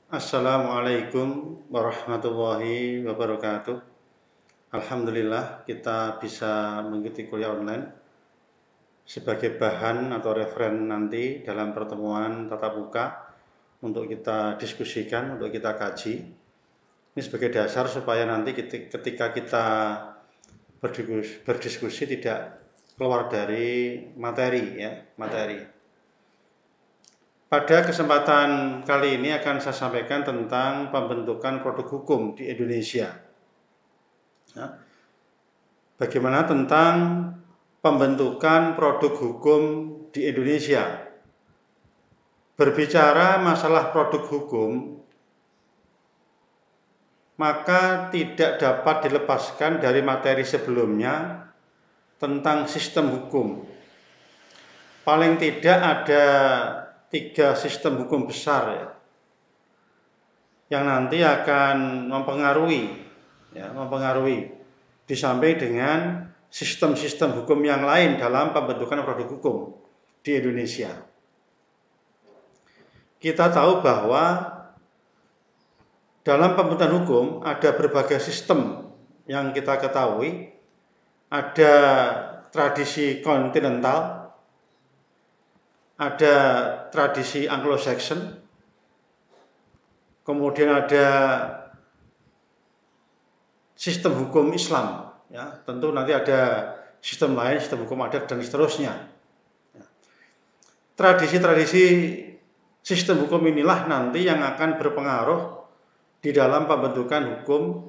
Assalamualaikum warahmatullahi wabarakatuh. Alhamdulillah kita bisa mengikuti kuliah online sebagai bahan atau referen nanti dalam pertemuan tatap muka untuk kita diskusikan, untuk kita kaji. Ini sebagai dasar supaya nanti ketika kita berdiskusi tidak keluar dari materi. Pada kesempatan kali ini akan saya sampaikan tentang pembentukan produk hukum di Indonesia. Bagaimana tentang pembentukan produk hukum di Indonesia? Berbicara masalah produk hukum, maka tidak dapat dilepaskan dari materi sebelumnya tentang sistem hukum. Paling tidak ada 3 sistem hukum besar yang nanti akan mempengaruhi di samping dengan sistem-sistem hukum yang lain dalam pembentukan produk hukum di Indonesia. Kita tahu bahwa dalam pembentukan hukum ada berbagai sistem yang kita ketahui. Ada tradisi kontinental, ada tradisi Anglo-Saxon, kemudian ada sistem hukum Islam. Tentu nanti ada sistem lain, sistem hukum adat dan seterusnya. Tradisi-tradisi sistem hukum inilah nanti yang akan berpengaruh di dalam pembentukan hukum,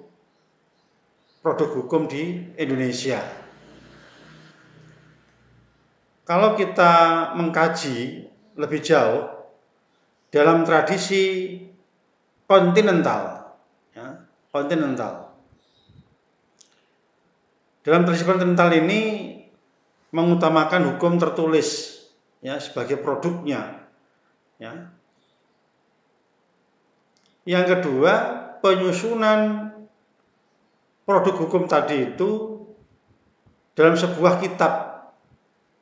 produk hukum di Indonesia. Kalau kita mengkaji lebih jauh dalam tradisi kontinental, dalam tradisi kontinental ini mengutamakan hukum tertulis sebagai produknya. Yang kedua, penyusunan produk hukum tadi itu dalam sebuah kitab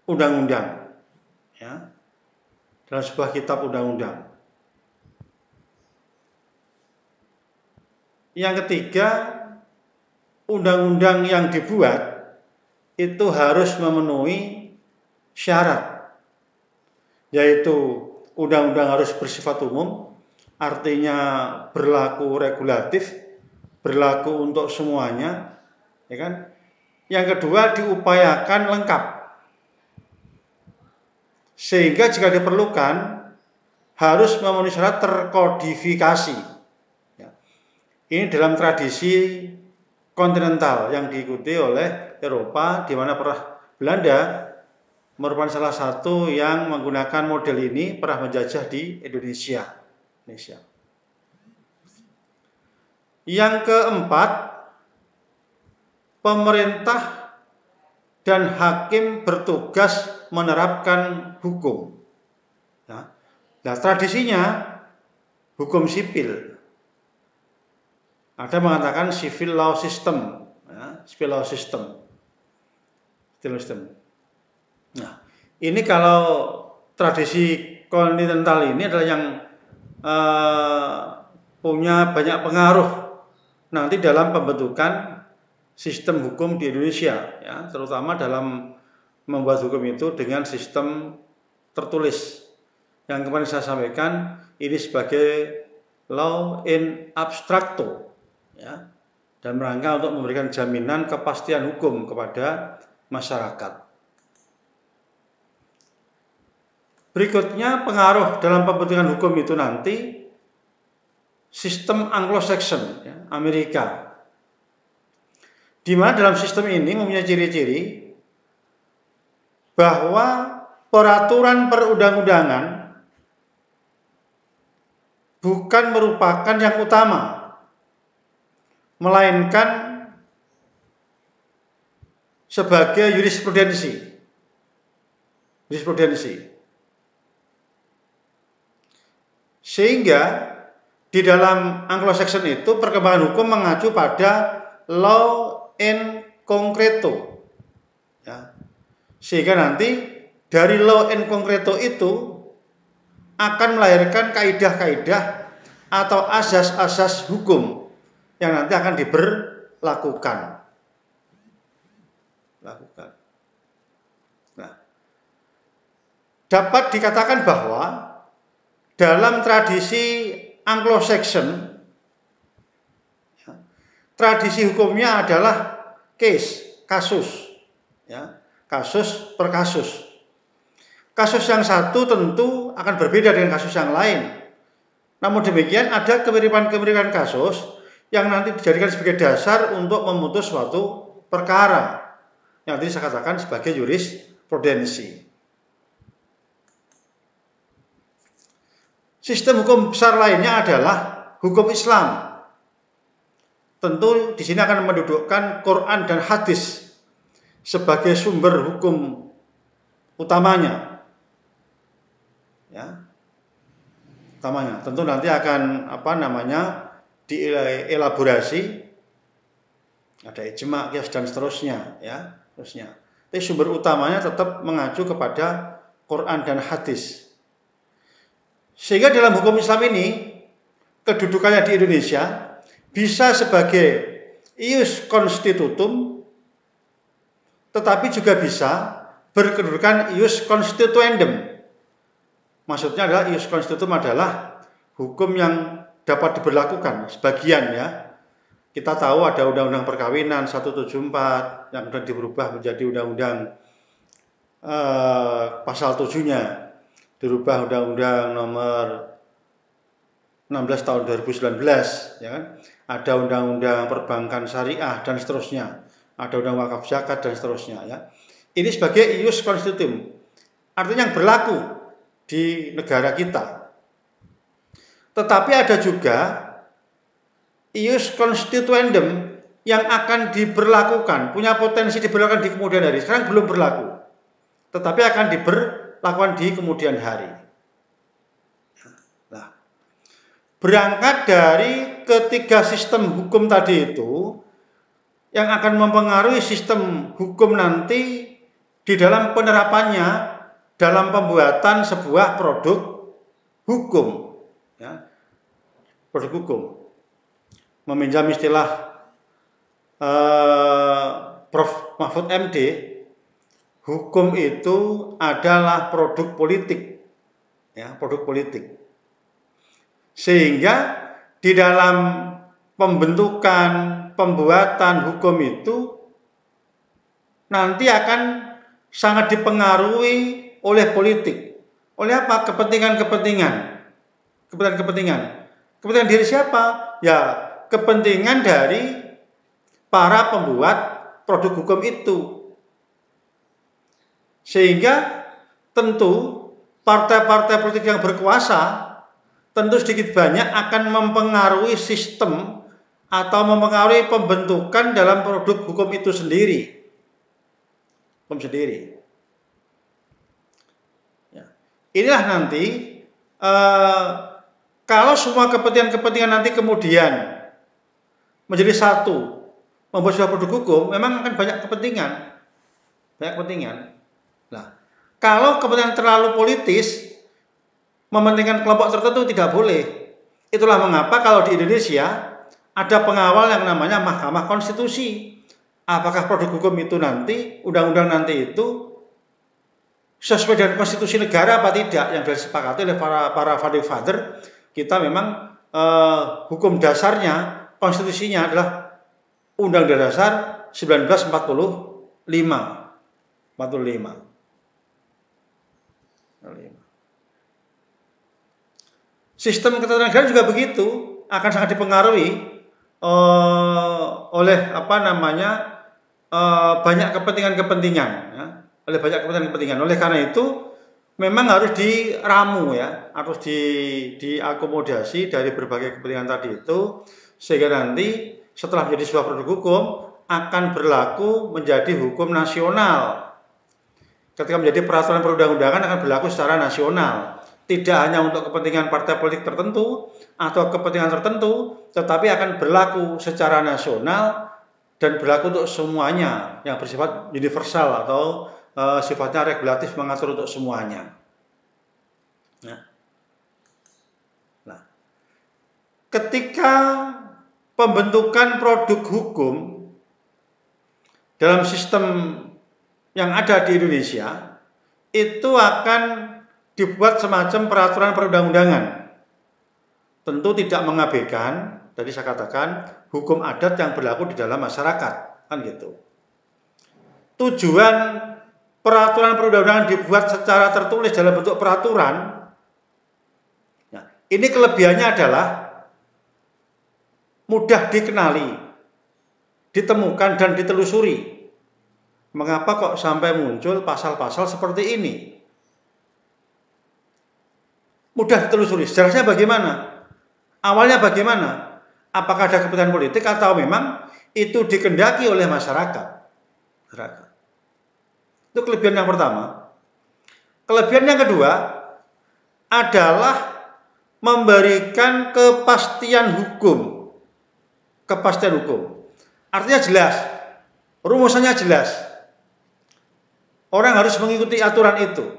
undang-undang. Dalam sebuah kitab undang-undang. Yang ketiga, undang-undang yang dibuat itu harus memenuhi syarat, yaitu undang-undang harus bersifat umum, artinya berlaku regulatif, berlaku untuk semuanya, Yang kedua, diupayakan lengkap, sehingga jika diperlukan harus memenuhi syarat terkodifikasi. Ini dalam tradisi kontinental yang diikuti oleh Eropa, di mana Belanda merupakan salah satu yang menggunakan model ini, pernah menjajah di Indonesia. Yang keempat, pemerintah dan hakim bertugas menerapkan hukum. Nah, tradisinya hukum sipil. Ada mengatakan civil law system, Nah, ini kalau tradisi kontinental ini adalah yang punya banyak pengaruh nanti dalam pembentukan sistem hukum di Indonesia, terutama dalam membuat hukum itu dengan sistem tertulis. Yang kemarin saya sampaikan ini sebagai law in abstracto, dan rangka untuk memberikan jaminan kepastian hukum kepada masyarakat. Berikutnya, pengaruh dalam pembentukan hukum itu nanti sistem Anglo-Saxon, Amerika, di mana dalam sistem ini mempunyai ciri-ciri bahwa peraturan perundang-undangan bukan merupakan yang utama, melainkan sebagai jurisprudensi. Sehingga di dalam Anglo-Saxon itu perkembangan hukum mengacu pada law in concreto. Sehingga nanti dari law in concreto itu akan melahirkan kaidah-kaidah atau asas-asas hukum yang nanti akan diberlakukan. Nah, dapat dikatakan bahwa dalam tradisi Anglo-Saxon, tradisi hukumnya adalah kasus, ya, kasus per kasus. Kasus yang satu tentu akan berbeda dengan kasus yang lain. Namun demikian ada kemiripan-kemiripan kasus yang nanti dijadikan sebagai dasar untuk memutus suatu perkara yang tadi saya katakan sebagai jurisprudensi. Sistem hukum besar lainnya adalah hukum Islam. Tentu di sini akan mendudukkan Quran dan hadis sebagai sumber hukum utamanya. Ya, utamanya. Tentu nanti akan dielaborasi, ada ijma, qiyas dan seterusnya, ya, terusnya. Tapi sumber utamanya tetap mengacu kepada Quran dan hadis. Sehingga dalam hukum Islam ini kedudukannya di Indonesia bisa sebagai ius constitutum, tetapi juga bisa berkedudukan ius constituendum. Maksudnya adalah ius constitutum adalah hukum yang dapat diberlakukan sebagian, ya. Kita tahu ada undang-undang perkawinan 174 yang sudah dirubah menjadi undang-undang pasal 7-nya dirubah undang-undang nomor 16 tahun 2019, ya kan? Ada undang-undang perbankan syariah dan seterusnya. Ada undang wakaf zakat dan seterusnya, ya. Ini sebagai ius constitutum, artinya yang berlaku di negara kita. Tetapi ada juga ius constituendum yang akan diberlakukan, punya potensi diberlakukan di kemudian hari. Sekarang belum berlaku, tetapi akan diberlakukan di kemudian hari. Nah, berangkat dari ketiga sistem hukum tadi itu yang akan mempengaruhi sistem hukum nanti di dalam penerapannya dalam pembuatan sebuah produk hukum, ya, produk hukum. Meminjam istilah Prof. Mahfud MD, hukum itu adalah produk politik, ya, produk politik. Sehingga di dalam pembentukan, pembuatan hukum itu nanti akan sangat dipengaruhi oleh politik. Oleh apa? Kepentingan diri siapa? Ya, kepentingan dari para pembuat produk hukum itu. Sehingga tentu partai-partai politik yang berkuasa tentu sedikit banyak akan mempengaruhi sistem atau mempengaruhi pembentukan dalam produk hukum itu sendiri. Ya. Inilah nanti kalau semua kepentingan nanti kemudian menjadi satu membuat sebuah produk hukum, memang akan banyak kepentingan. Nah, kalau kepentingan terlalu politis, mementingkan kelompok tertentu tidak boleh. Itulah mengapa kalau di Indonesia ada pengawal yang namanya Mahkamah Konstitusi. Apakah produk hukum itu nanti, undang-undang nanti itu sesuai dengan konstitusi negara apa tidak yang sudah disepakati oleh para founding father. Kita memang hukum dasarnya, konstitusinya adalah Undang-Undang Dasar 1945. Sistem ketatanegaraan juga begitu, akan sangat dipengaruhi oleh banyak kepentingan-kepentingan, ya. Oleh karena itu memang harus diramu, ya, harus diakomodasi dari berbagai kepentingan tadi itu, sehingga nanti setelah menjadi sebuah produk hukum akan berlaku menjadi hukum nasional. Ketika menjadi peraturan perundang-undangan akan berlaku secara nasional, tidak hanya untuk kepentingan partai politik tertentu atau kepentingan tertentu, tetapi akan berlaku secara nasional dan berlaku untuk semuanya, yang bersifat universal atau sifatnya regulatif, mengatur untuk semuanya. Nah, ketika pembentukan produk hukum dalam sistem yang ada di Indonesia itu akan dibuat semacam peraturan perundang-undangan. Tentu tidak mengabaikan, tadi saya katakan, hukum adat yang berlaku di dalam masyarakat, kan gitu. Tujuan peraturan perundang-undangan dibuat secara tertulis dalam bentuk peraturan. Nah, ini kelebihannya adalah mudah dikenali, ditemukan dan ditelusuri. Mengapa kok sampai muncul pasal-pasal seperti ini? Mudah ditelusuri. Sejarahnya bagaimana? Awalnya bagaimana? Apakah ada kepentingan politik atau memang itu dikehendaki oleh masyarakat? Itu kelebihan yang pertama. Kelebihan yang kedua adalah memberikan kepastian hukum. Kepastian hukum. Artinya jelas. Rumusannya jelas. Orang harus mengikuti aturan itu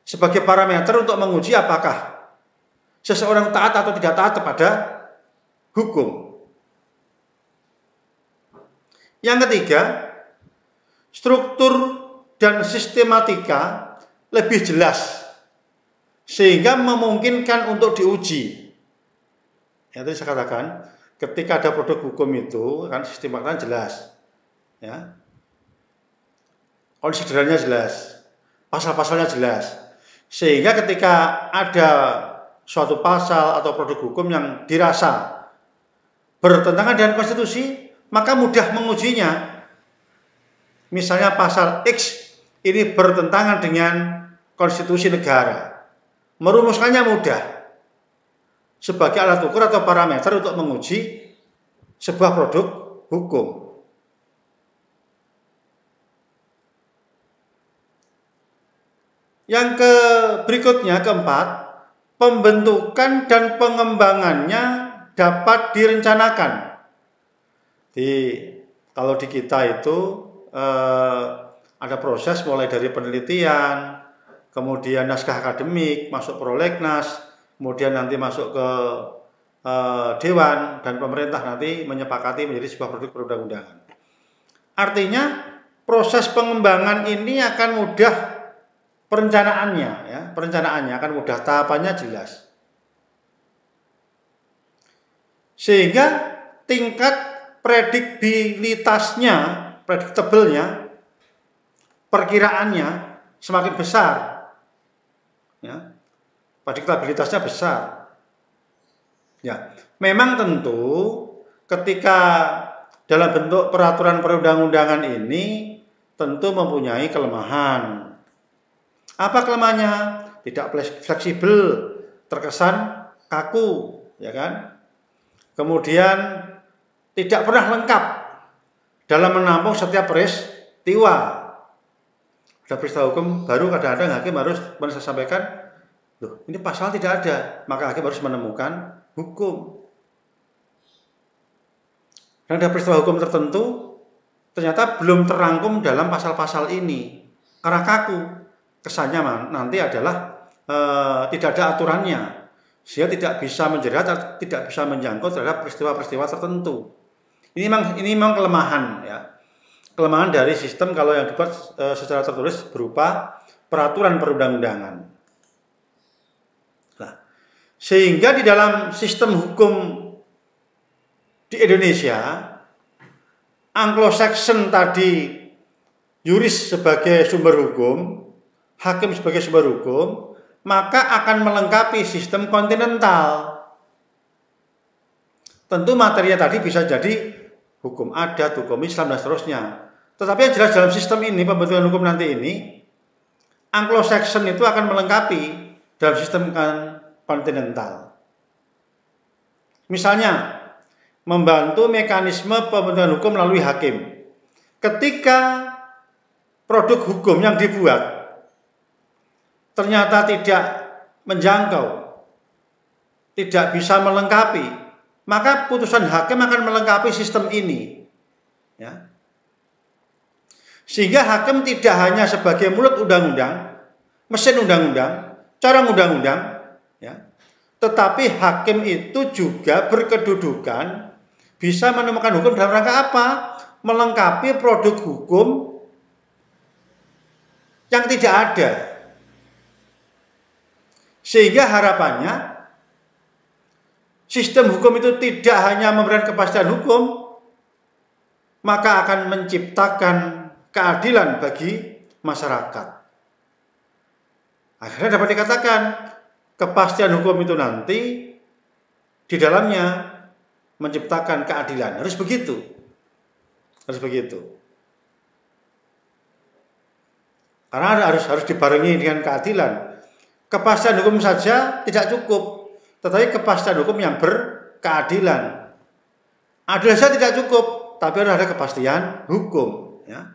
sebagai parameter untuk menguji apakah seseorang taat atau tidak taat kepada hukum. Yang ketiga, struktur dan sistematika lebih jelas sehingga memungkinkan untuk diuji. Ya, tadi saya katakan, ketika ada produk hukum itu kan sistematikanya jelas, ya. Konsiderannya jelas, pasal-pasalnya jelas, sehingga ketika ada suatu pasal atau produk hukum yang dirasa bertentangan dengan konstitusi, maka mudah mengujinya. Misalnya pasal X ini bertentangan dengan konstitusi negara, merumuskannya mudah sebagai alat ukur atau parameter untuk menguji sebuah produk hukum. Yang berikutnya, keempat, pembentukan dan pengembangannya dapat direncanakan. Kalau di kita itu ada proses mulai dari penelitian, kemudian naskah akademik, masuk prolegnas, kemudian nanti masuk ke dewan dan pemerintah nanti menyepakati menjadi sebuah produk perundang-undangan. Artinya proses pengembangan ini akan mudah perencanaannya, ya, perencanaannya akan mudah, tahapannya jelas. Sehingga tingkat prediksibilitasnya, predictable-nya, perkiraannya semakin besar. Ya, prediktabilitasnya besar. Ya, memang tentu ketika dalam bentuk peraturan perundang-undangan ini tentu mempunyai kelemahan. Apa kelemahannya? Tidak fleksibel, terkesan kaku, ya kan? Kemudian tidak pernah lengkap dalam menampung setiap peristiwa. Ada peristiwa hukum baru, kadang-kadang hakim harus sampaikan, loh, ini pasal tidak ada, maka hakim harus menemukan hukum. Dan ada peristiwa hukum tertentu ternyata belum terangkum dalam pasal-pasal ini karena kaku. Kesannya nanti adalah tidak ada aturannya, sehingga tidak bisa menjerat, tidak bisa menjangkau terhadap peristiwa-peristiwa tertentu. Ini memang kelemahan, ya, kelemahan dari sistem kalau yang dibuat secara tertulis berupa peraturan perundang-undangan. Nah, sehingga di dalam sistem hukum di Indonesia, Anglo-Saxon tadi, yuris sebagai sumber hukum, hakim sebagai sumber hukum, maka akan melengkapi sistem kontinental. Tentu materinya tadi bisa jadi hukum adat, hukum Islam, dan seterusnya. Tetapi yang jelas dalam sistem ini, pembentukan hukum nanti ini, Anglo-Saxon itu akan melengkapi dalam sistem kontinental. Misalnya, membantu mekanisme pembentukan hukum melalui hakim. Ketika produk hukum yang dibuat ternyata tidak menjangkau, tidak bisa melengkapi, maka putusan hakim akan melengkapi sistem ini, ya. Sehingga hakim tidak hanya sebagai mulut undang-undang, mesin undang-undang, corong undang-undang, ya, Tetapi hakim itu juga berkedudukan bisa menemukan hukum dalam rangka apa? Melengkapi produk hukum yang tidak ada. Sehingga harapannya sistem hukum itu tidak hanya memberikan kepastian hukum, maka akan menciptakan keadilan bagi masyarakat. Akhirnya dapat dikatakan kepastian hukum itu nanti di dalamnya menciptakan keadilan. Harus begitu. Harus begitu. Karena harus dibarengi dengan keadilan. Kepastian hukum saja tidak cukup, tetapi kepastian hukum yang berkeadilan. Adil saja tidak cukup, tapi harus ada kepastian hukum, ya.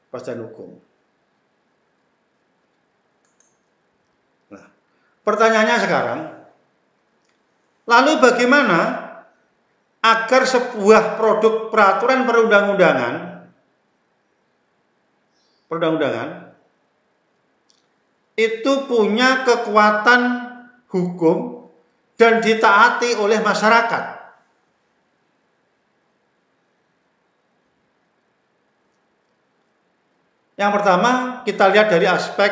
Kepastian hukum. Nah, pertanyaannya sekarang, lalu bagaimana agar sebuah produk peraturan perundang-undangan itu punya kekuatan hukum dan ditaati oleh masyarakat? Yang pertama, kita lihat dari aspek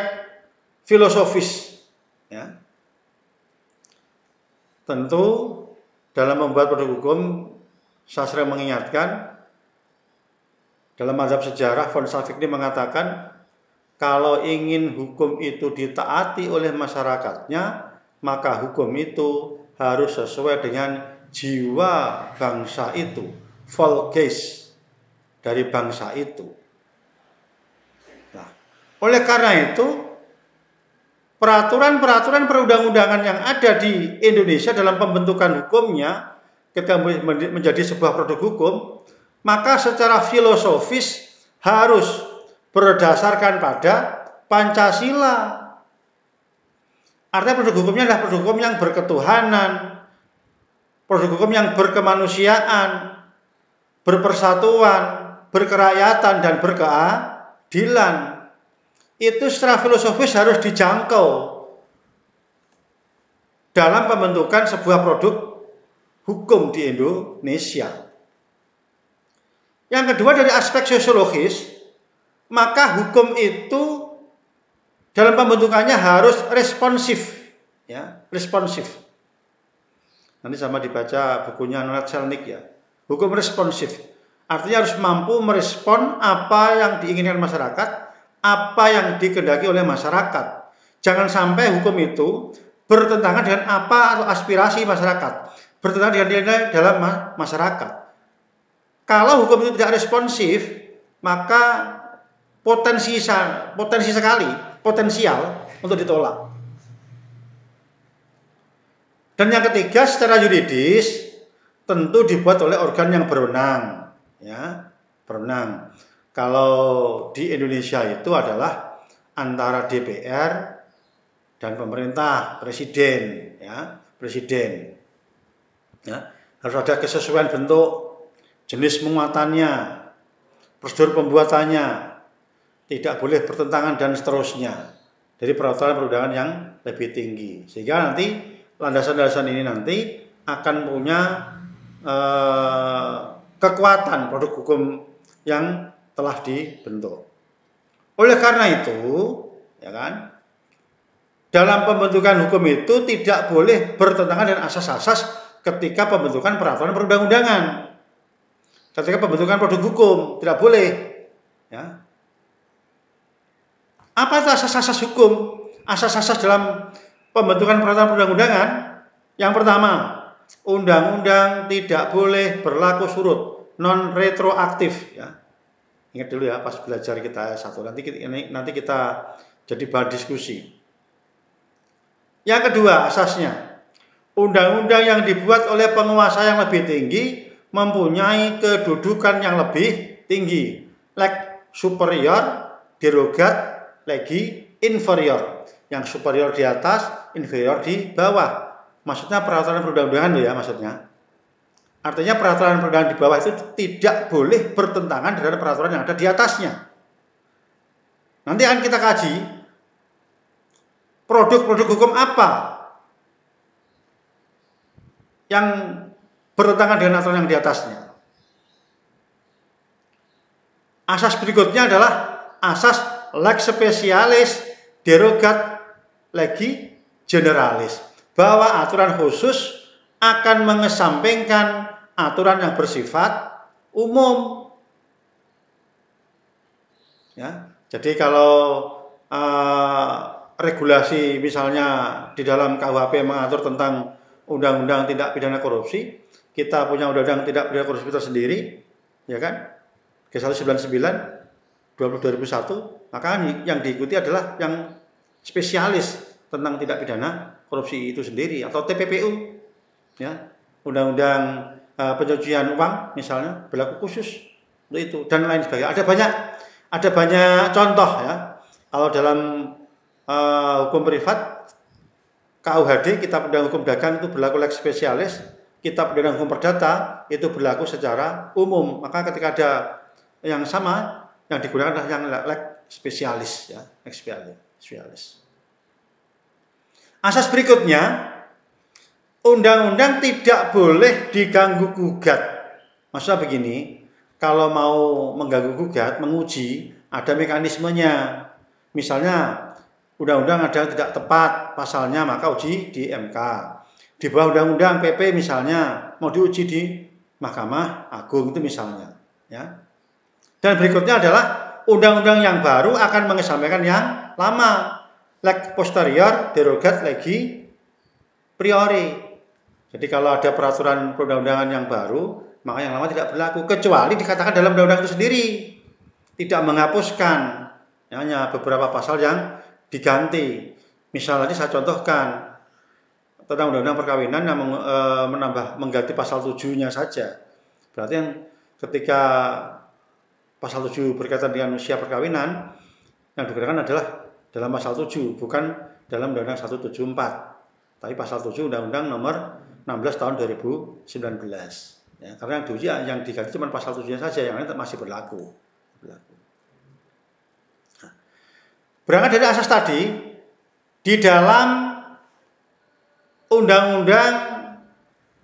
filosofis, ya. Tentu dalam membuat produk hukum, saya sering mengingatkan, dalam mazhab sejarah von Savikny mengatakan, kalau ingin hukum itu ditaati oleh masyarakatnya, maka hukum itu harus sesuai dengan jiwa bangsa itu, Volksgeist dari bangsa itu. Nah, oleh karena itu, peraturan-peraturan perundang-undangan yang ada di Indonesia dalam pembentukan hukumnya, ketika menjadi sebuah produk hukum, maka secara filosofis harus berdasarkan pada Pancasila. Artinya produk hukumnya adalah produk hukum yang berketuhanan, produk hukum yang berkemanusiaan, berpersatuan, berkerakyatan, dan berkeadilan. Itu secara filosofis harus dijangkau dalam pembentukan sebuah produk hukum di Indonesia. Yang kedua, dari aspek sosiologis, maka hukum itu dalam pembentukannya harus responsif, ya, responsif. Nanti sama dibaca bukunya Norat Selnik, ya. Hukum responsif, artinya harus mampu merespon apa yang diinginkan masyarakat, apa yang dikehendaki oleh masyarakat. Jangan sampai hukum itu bertentangan dengan apa atau aspirasi masyarakat, bertentangan dengan nilai dalam masyarakat. Kalau hukum itu tidak responsif, maka potensial untuk ditolak. Dan yang ketiga, secara yuridis tentu dibuat oleh organ yang berwenang, ya, berwenang. Kalau di Indonesia itu adalah antara DPR dan pemerintah, presiden, ya, presiden. Ya, harus ada kesesuaian bentuk, jenis muatannya, prosedur pembuatannya, tidak boleh bertentangan dan seterusnya. Dari peraturan perundangan yang lebih tinggi, sehingga nanti landasan-landasan ini nanti akan punya kekuatan produk hukum yang telah dibentuk. Oleh karena itu, ya kan, dalam pembentukan hukum itu tidak boleh bertentangan dengan asas-asas ketika pembentukan peraturan perundang-undangan. Ketika pembentukan produk hukum tidak boleh, ya. Apa itu asas-asas hukum? Asas-asas dalam pembentukan peraturan perundang-undangan. Yang pertama, undang-undang tidak boleh berlaku surut, non retroaktif, ya. Ingat dulu ya pas belajar kita S1, nanti kita jadi bahan diskusi. Yang kedua, asasnya, undang-undang yang dibuat oleh penguasa yang lebih tinggi mempunyai kedudukan yang lebih tinggi. Leg superior, derogat, legi inferior. Yang superior di atas, inferior di bawah. Maksudnya peraturan perundang-undangan loh ya maksudnya. Artinya peraturan perundangan di bawah itu tidak boleh bertentangan dengan peraturan yang ada di atasnya. Nanti akan kita kaji produk-produk hukum apa yang bertentangan dengan aturan yang di atasnya. Asas berikutnya adalah asas lex specialis derogat legi generalis, bahwa aturan khusus akan mengesampingkan aturan yang bersifat umum. Ya, jadi kalau regulasi misalnya di dalam KUHP mengatur tentang undang-undang tindak pidana korupsi, kita punya undang-undang tindak pidana korupsi tersendiri, ya kan? G199 2001, maka yang diikuti adalah yang spesialis tentang tindak pidana korupsi itu sendiri, atau TPPU, ya, undang-undang pencucian uang misalnya berlaku khusus untuk itu, dan lain sebagainya. Ada banyak contoh ya. Kalau dalam hukum privat, KUHD, Kitab Undang Hukum Dagang, itu berlaku lex spesialis. Kitab Undang Hukum Perdata itu berlaku secara umum. Maka ketika ada yang sama, yang digunakan adalah yang lex spesialis, ya, lex spesialis. Asas berikutnya, undang-undang tidak boleh diganggu gugat. Maksudnya begini, kalau mau mengganggu gugat, menguji, ada mekanismenya. Misalnya, undang-undang ada yang tidak tepat pasalnya, maka uji di MK. Di bawah undang-undang PP misalnya, mau diuji di Mahkamah Agung itu misalnya. Ya. Dan berikutnya adalah undang-undang yang baru akan mengesampingkan yang lama. Lex posterior derogat legi priori. Jadi kalau ada peraturan perundang-undangan yang baru, maka yang lama tidak berlaku, kecuali dikatakan dalam undang-undang itu sendiri tidak menghapuskan, hanya beberapa pasal yang diganti. Misalnya saya contohkan tentang undang-undang perkawinan yang mengganti pasal 7-nya saja. Berarti yang ketika pasal 7 berkaitan dengan usia perkawinan, yang digunakan adalah dalam pasal 7, bukan dalam undang-undang 174. Tapi pasal 7 Undang-Undang nomor 16 tahun 2019. Ya, karena yang diganti cuma pasal 7-nya saja, yang lain masih berlaku. Nah, berangkat dari asas tadi, di dalam Undang-Undang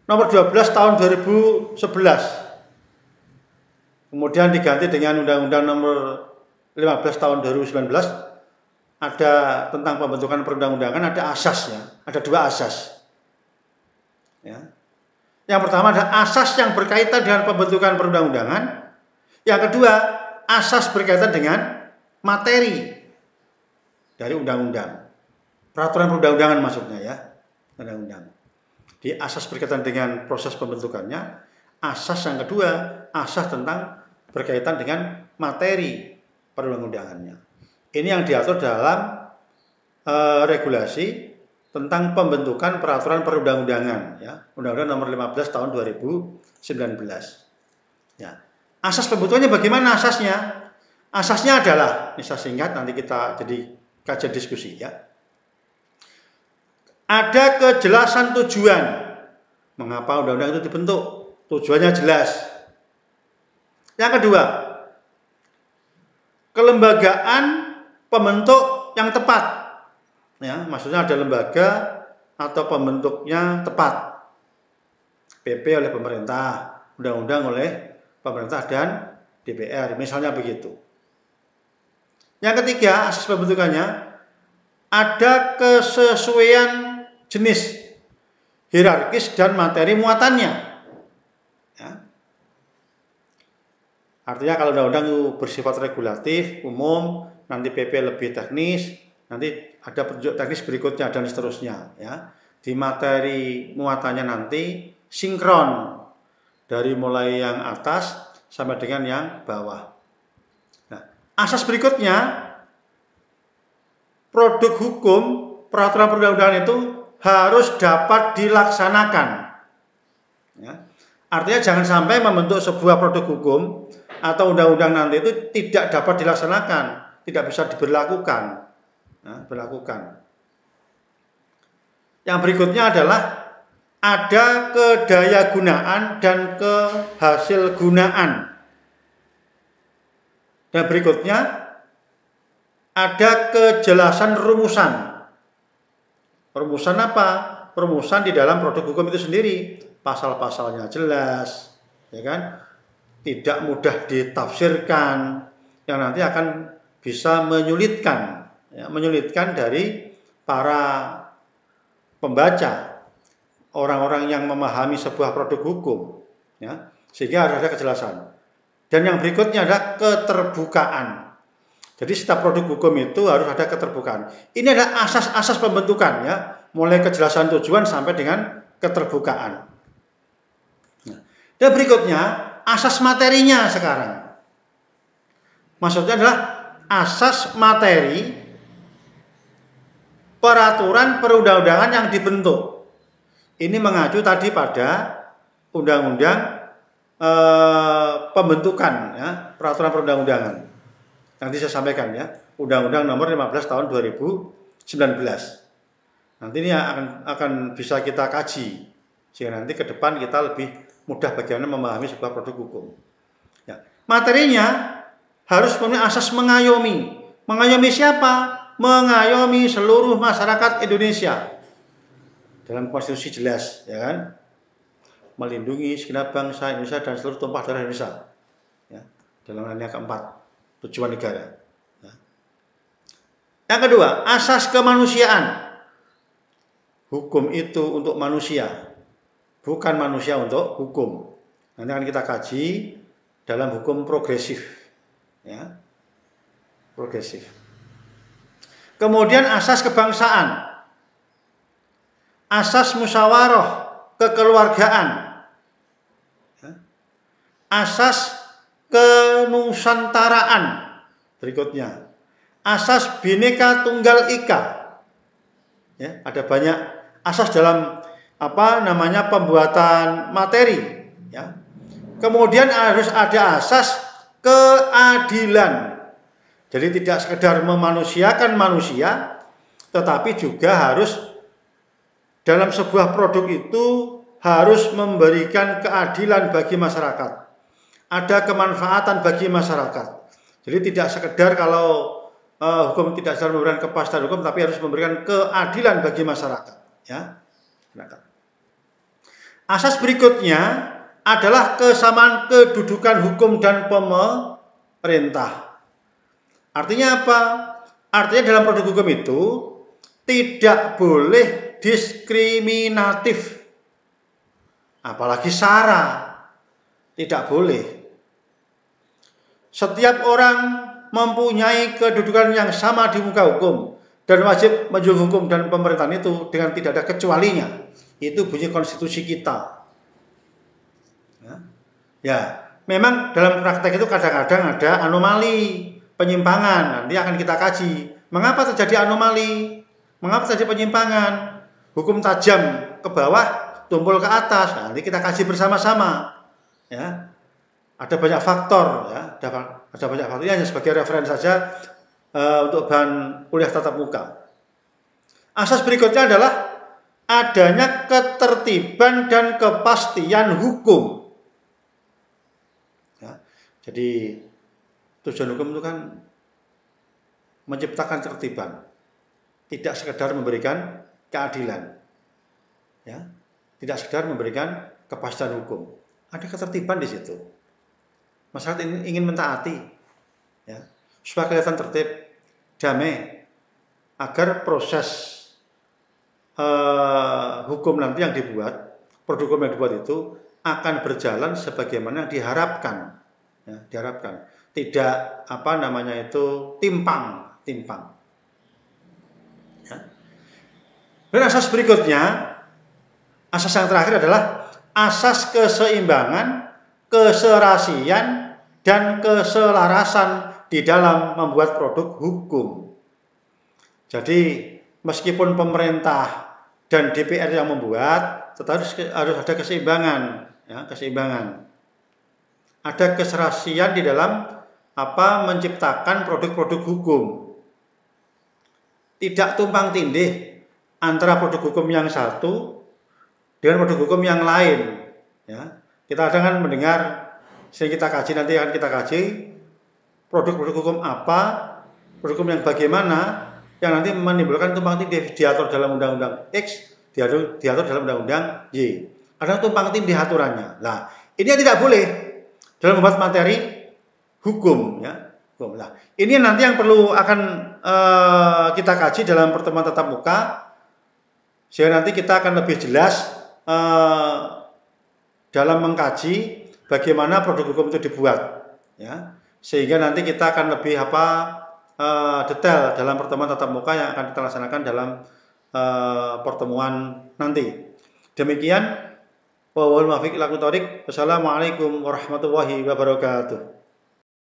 nomor 12 tahun 2011, kemudian diganti dengan Undang-Undang nomor 15 tahun 2019, ada tentang pembentukan perundang-undangan, ada asasnya, ada dua asas. Ya. Yang pertama adalah asas yang berkaitan dengan pembentukan perundang-undangan. Yang kedua, asas berkaitan dengan materi dari undang-undang. Peraturan perundang-undangan maksudnya, ya. Undang-undang. Di asas berkaitan dengan proses pembentukannya. Asas yang kedua, asas tentang berkaitan dengan materi perundang-undangannya. Ini yang diatur dalam regulasi tentang pembentukan peraturan perundang-undangan, ya, Undang-Undang nomor 15 tahun 2019. Ya. Asas pembentukannya bagaimana asasnya? Asasnya adalah, ini saya singkat, nanti kita jadi kajian diskusi, ya. Ada kejelasan tujuan mengapa undang-undang itu dibentuk, tujuannya jelas. Yang kedua, kelembagaan pembentuk yang tepat. Ya, maksudnya ada lembaga atau pembentuknya tepat. PP oleh pemerintah, undang-undang oleh pemerintah dan DPR, misalnya begitu. Yang ketiga, asas pembentukannya ada kesesuaian jenis, hierarkis dan materi muatannya. Ya. Artinya kalau undang-undang itu bersifat regulatif, umum, nanti PP lebih teknis, nanti ada petunjuk teknis berikutnya dan seterusnya, ya. Di materi muatannya nanti sinkron dari mulai yang atas sampai dengan yang bawah. Nah, asas berikutnya, produk hukum, peraturan perundang-undangan itu harus dapat dilaksanakan. Ya. Artinya jangan sampai membentuk sebuah produk hukum atau undang-undang nanti itu tidak dapat dilaksanakan, tidak bisa diberlakukan. Nah, berlakukan. Yang berikutnya adalah ada kedayagunaan dan kehasilgunaan. Dan berikutnya ada kejelasan rumusan. Rumusan apa? Rumusan di dalam produk hukum itu sendiri. pasal-pasalnya jelas, ya kan? Tidak mudah ditafsirkan, yang nanti akan bisa menyulitkan, ya, menyulitkan dari para pembaca, orang-orang yang memahami sebuah produk hukum, ya, sehingga harus ada kejelasan. Dan yang berikutnya adalah keterbukaan. Jadi setiap produk hukum itu harus ada keterbukaan. Ini adalah asas-asas pembentukan, ya, mulai kejelasan tujuan sampai dengan keterbukaan. Dan berikutnya asas materinya sekarang. Maksudnya adalah asas materi peraturan perundang-undangan yang dibentuk. Ini mengacu tadi pada undang-undang pembentukan, ya, peraturan perundang-undangan. Nanti saya sampaikan, ya, Undang-Undang Nomor 15 Tahun 2019. Nanti ini akan bisa kita kaji sehingga nanti ke depan kita lebih mudah bagaimana memahami sebuah produk hukum. Ya. Materinya harus memenuhi asas mengayomi. Mengayomi siapa? Mengayomi seluruh masyarakat Indonesia. Dalam konstitusi jelas, ya kan? Melindungi segenap bangsa Indonesia dan seluruh tumpah darah Indonesia. Ya. Dalam hal yang keempat, tujuan negara. Ya. Yang kedua, asas kemanusiaan. Hukum itu untuk manusia, bukan manusia untuk hukum. Nanti akan kita kaji dalam hukum progresif, ya, progresif. Kemudian asas kebangsaan, asas musyawarah kekeluargaan, ya, asas kenusantaraan. Berikutnya, asas Bhinneka Tunggal Ika. Ya, ada banyak asas dalam pembuatan materi, ya. Kemudian harus ada asas keadilan. Jadi tidak sekedar memanusiakan manusia, tetapi juga harus dalam sebuah produk itu harus memberikan keadilan bagi masyarakat. Ada kemanfaatan bagi masyarakat. Jadi tidak sekedar kalau hukum tidak sekedar memberikan kepastian hukum, tapi harus memberikan keadilan bagi masyarakat. Ya. Asas berikutnya adalah kesamaan kedudukan hukum dan pemerintah. Artinya apa? Artinya dalam produk hukum itu tidak boleh diskriminatif, apalagi sara. Tidak boleh. Setiap orang mempunyai kedudukan yang sama di muka hukum dan wajib menjunjung hukum dan pemerintahan itu dengan tidak ada kecualinya. Itu bunyi konstitusi kita. Ya, memang dalam praktek itu kadang-kadang ada anomali, penyimpangan. Nanti akan kita kaji. Mengapa terjadi anomali? Mengapa terjadi penyimpangan? Hukum tajam ke bawah, tumpul ke atas. Nanti kita kaji bersama-sama. Ya. Ada banyak faktor, ya. Ada banyak faktor, hanya sebagai referensi saja untuk bahan kuliah tatap muka. Asas berikutnya adalah adanya ketertiban dan kepastian hukum. Ya. Jadi tujuan hukum itu kan menciptakan ketertiban, tidak sekedar memberikan keadilan, ya, tidak sekedar memberikan kepastian hukum. Ada ketertiban di situ. Masyarakat ingin mentaati, ya, supaya kelihatan tertib, damai, agar proses hukum nanti yang dibuat, produk hukum yang dibuat itu akan berjalan sebagaimana yang diharapkan, ya, diharapkan, tidak timpang. Ya. Dan asas berikutnya, asas yang terakhir adalah asas keseimbangan, keserasian, dan keselarasan di dalam membuat produk hukum. Jadi meskipun pemerintah dan DPR yang membuat, tetapi harus ada keseimbangan, ya, keseimbangan. Ada keserasian di dalam menciptakan produk-produk hukum. Tidak tumpang tindih antara produk hukum yang satu dengan produk hukum yang lain, ya. Kita kadang mendengar, sehingga kita kaji, nanti akan kita kaji produk-produk hukum apa, produk hukum yang bagaimana, yang nanti menimbulkan tumpang tindih, diatur dalam undang-undang X, diatur dalam undang-undang Y. ada tumpang tindih aturannya. Nah, ini yang tidak boleh dalam membahas materi hukum, ya. Nah, ini nanti yang perlu akan kita kaji dalam pertemuan tatap muka, sehingga nanti kita akan lebih jelas dalam mengkaji bagaimana produk hukum itu dibuat, ya. Sehingga nanti kita akan lebih detail dalam pertemuan tatap muka yang akan kita laksanakan dalam pertemuan nanti. Demikian. Wassalamualaikum warahmatullahi wabarakatuh.